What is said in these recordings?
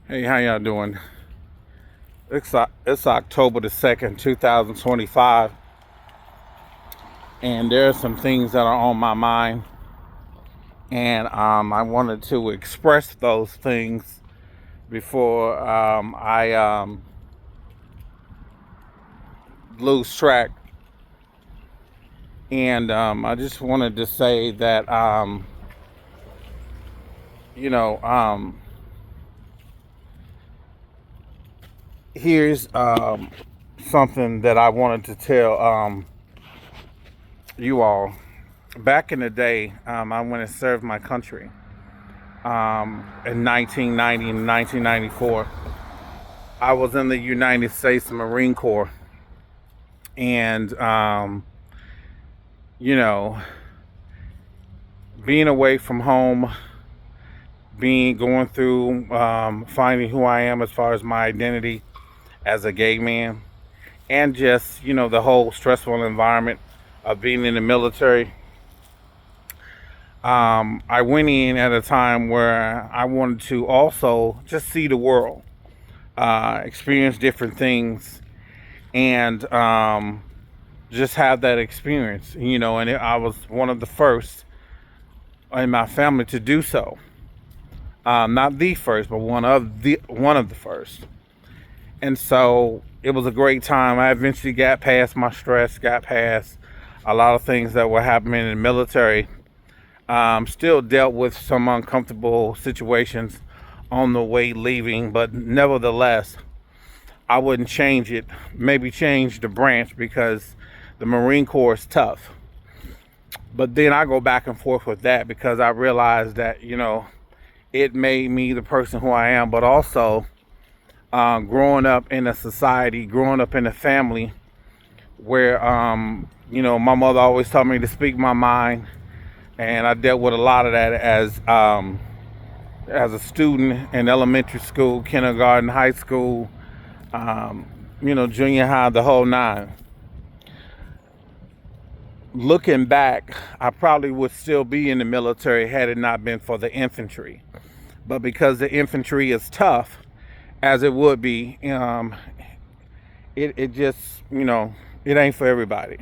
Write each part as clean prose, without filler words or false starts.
Hey, how y'all doing? It's October the 2nd, 2025, and there are some things that are on my mind, and I wanted to express those things before I lose track. And I just wanted to say that, you know, here's something that I wanted to tell you all. Back in the day, I went and served my country in 1990 and 1994. I was in the United States Marine Corps, and you know, being away from home, being going through finding who I am as far as my identity as a gay man, and just the whole stressful environment of being in the military. I went in at a time where I wanted to also just see the world, experience different things, and just have that experience, and I was one of the first in my family to do so. Not the first, but one of the first. And so it was a great time. I eventually got past my stress, got past a lot of things that were happening in the military. Still dealt with some uncomfortable situations on the way leaving, but nevertheless, I wouldn't change it. Maybe change the branch because the Marine Corps is tough. But then I go back and forth with that because I realized that, it made me the person who I am, but also growing up in a society, growing up in a family where, my mother always told me to speak my mind. And I dealt with a lot of that as a student in elementary school, kindergarten, high school, junior high, the whole nine. Looking back, I probably would still be in the military had it not been for the infantry. But because the infantry is tough, as it would be, it just, it ain't for everybody.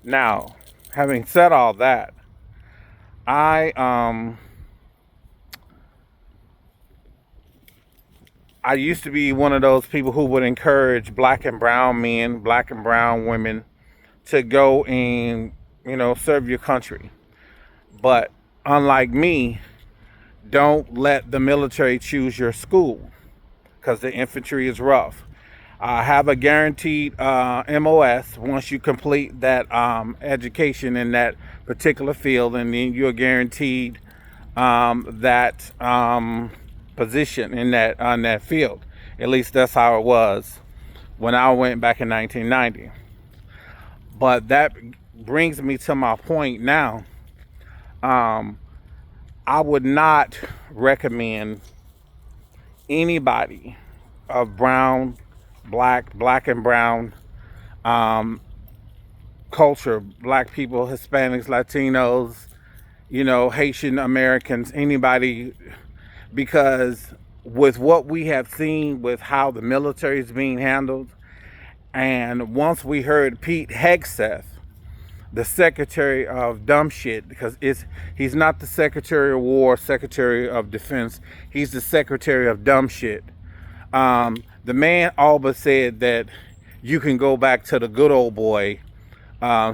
Now, having said all that, I I used to be one of those people who would encourage black and brown men, black and brown women to go and, serve your country. But unlike me, don't let the military choose your school because the infantry is rough. Have a guaranteed MOS once you complete that education in that particular field, and then you're guaranteed that position in that field. At least that's how it was when I went back in 1990. But that brings me to my point now. I would not recommend anybody of brown, black and brown um, culture, black people, Hispanics, Latinos, Haitian Americans, anybody, because with what we have seen with how the military is being handled, and once we heard Pete Hegseth, the Secretary of Dumb Shit, because he's not the Secretary of War, Secretary of Defense, he's the Secretary of Dumb Shit. The man all but said that you can go back to the good old boy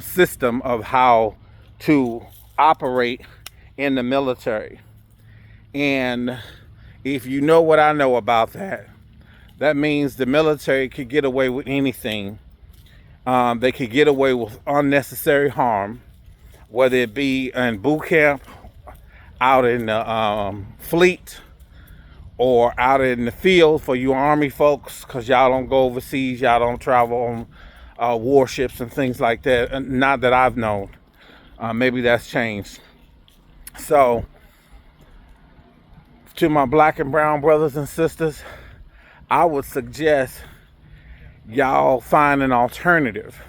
system of how to operate in the military. And if you know what I know about that, that means the military could get away with anything. They could get away with unnecessary harm, whether it be in boot camp, out in the fleet, or out in the field for you Army folks, because y'all don't go overseas, y'all don't travel on warships and things like that. Not that I've known. Maybe that's changed. So, to my black and brown brothers and sisters, I would suggest y'all find an alternative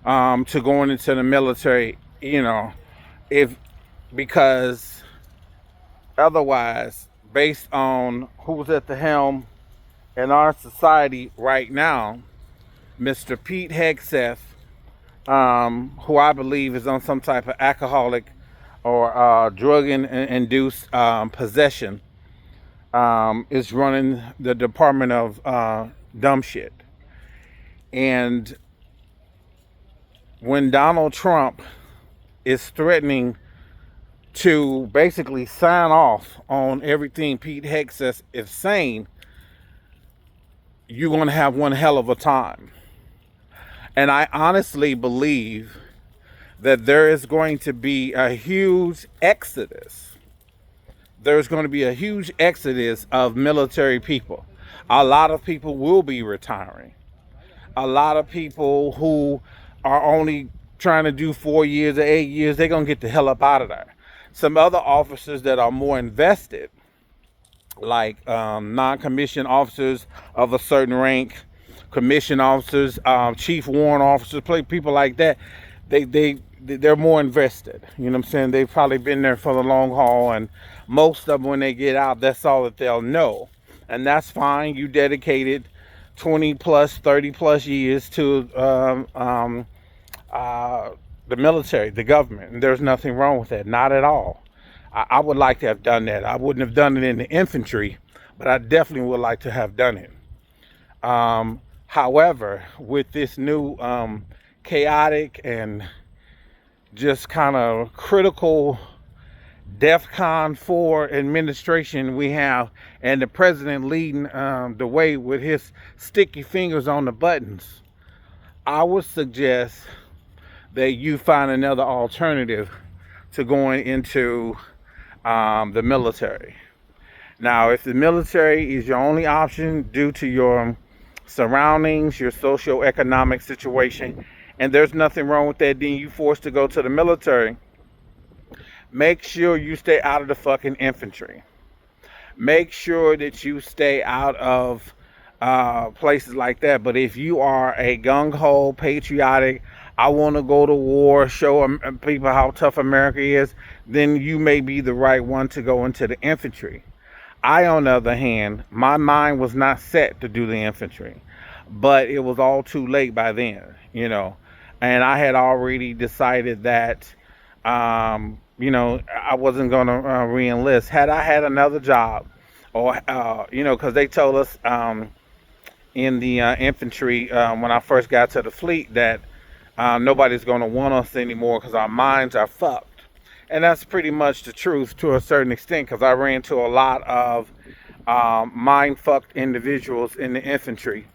to going into the military, if because otherwise based on who's at the helm in our society right now, Mr. Pete Hegseth, who I believe is on some type of alcoholic or drug-induced possession, is running the Department of Dumb Shit. And when Donald Trump is threatening to basically sign off on everything Pete Hegseth is saying, you're going to have one hell of a time. And I honestly believe that there is going to be a huge exodus. There's going to be a huge exodus of military people. A lot of people will be retiring. A lot of people who are only trying to do 4 years or 8 years, they're going to get the hell up out of there. Some other officers that are more invested, like non-commissioned officers of a certain rank, commissioned officers, chief warrant officers, people like that, they're more invested. You know what I'm saying? They've probably been there for the long haul, and most of them, when they get out, that's all that they'll know. And that's fine. You dedicated 20 plus, 30 plus years to the military, the government, and there's nothing wrong with that. Not at all. I would like to have done that. I wouldn't have done it in the infantry, but I definitely would like to have done it. However, with this new chaotic and just kind of critical DEFCON 4 administration we have, and the president leading the way with his sticky fingers on the buttons, I would suggest that you find another alternative to going into the military. Now, if the military is your only option due to your surroundings, your socio-economic situation, and there's nothing wrong with that, then you're forced to go to the military, make sure you stay out of the fucking infantry. Make sure that you stay out of places like that. But if you are a gung-ho, patriotic, I want to go to war, show people how tough America is, then you may be the right one to go into the infantry. I, on the other hand, my mind was not set to do the infantry, but it was all too late by then, you know. And I had already decided that, you know, I wasn't going to re-enlist. Had I had another job, or, you know, because they told us in the infantry when I first got to the fleet that nobody's going to want us anymore because our minds are fucked. And that's pretty much the truth to a certain extent, because I ran into a lot of mind-fucked individuals in the infantry.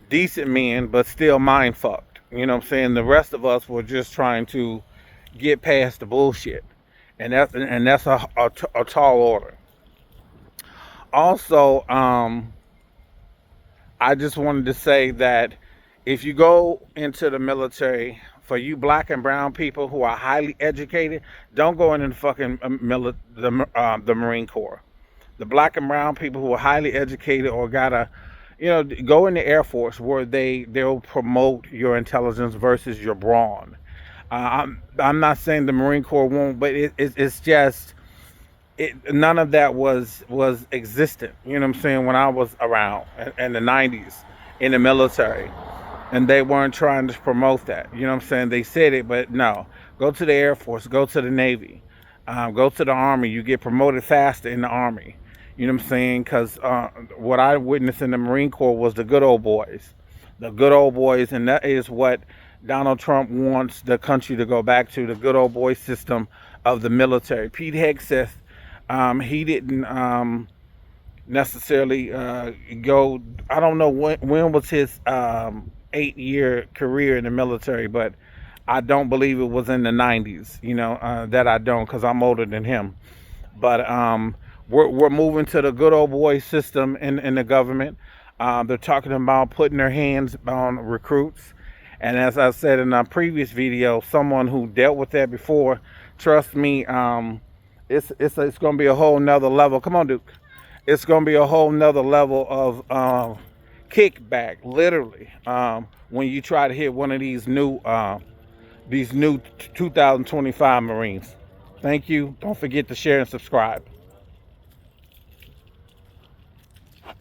Decent men, but still mind-fucked. You know what I'm saying? The rest of us were just trying to get past the bullshit. And that's a tall order. Also, I just wanted to say that if you go into the military, for you black and brown people who are highly educated, don't go into the fucking the Marine Corps. The black and brown people who are highly educated or gotta, you know, go in the Air Force, where they'll promote your intelligence versus your brawn. I'm not saying the Marine Corps won't, but it's just none of that was existent. You know what I'm saying? When I was around in the 90s in the military. And they weren't trying to promote that. You know what I'm saying? They said it, but no. Go to the Air Force. Go to the Navy. Go to the Army. You get promoted faster in the Army. You know what I'm saying? Because what I witnessed in the Marine Corps was the good old boys. The good old boys. And that is what Donald Trump wants the country to go back to. The good old boy system of the military. Pete Hegseth, he didn't necessarily go. I don't know when was his 8-year career in the military, but I don't believe it was in the 90s, you know, that I don't, because I'm older than him. But we're moving to the good old boy system in the government. They're talking about putting their hands on recruits. And as I said in a previous video, someone who dealt with that before, trust me, it's going to be a whole nother level. Come on, Duke. It's going to be a whole nother level of kickback, literally, when you try to hit one of these new 2025 Marines. Thank you. Don't forget to share and subscribe.